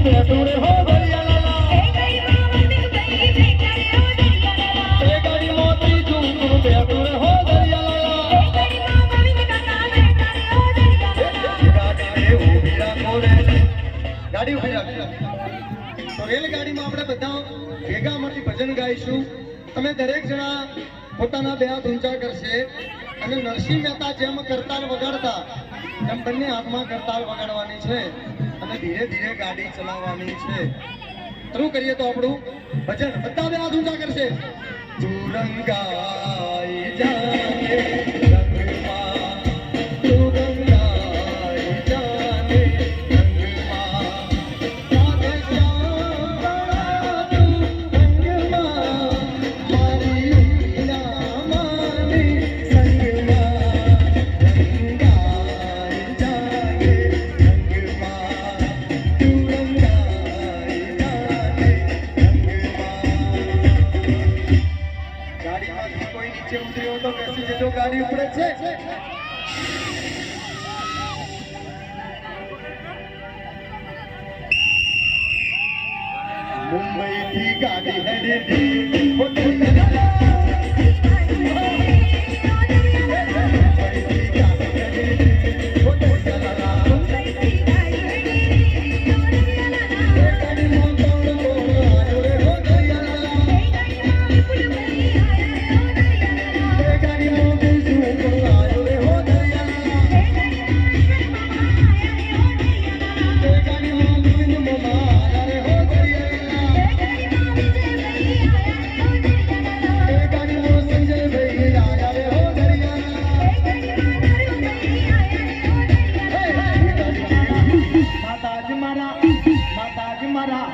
બેઠું રે હો દરિયા લાલા એ ગાડી મોતી તું બેઠું રે હો દરિયા લાલા ગાડી ઉભી રાખો રે ગાડી ઉભી રાખો તો રેલગાડીમાં આપણે બધા ભેગા મળીને ભજન ગાઈશું તમે દરેક જણા પોતાના બે હાથ ઊંચા કરશે અને નરસિંહ મહેતા જેમ કરતાલ વગાડતા એમ બંને હાથમાં કરતાલ વગાડવાની છે અને ધીરે ધીરે ગાડી ચલાવવાની છે શરૂ કરીએ તો આપણું ભજન બધા બે હાથ ઊંચા કરશે તું રંગાઈ જાને રંગમાં તું રંગાઈ જાને ગાડી ઉપડે છે મુંબઈ થી ગાડી હેડી માતાજી મારા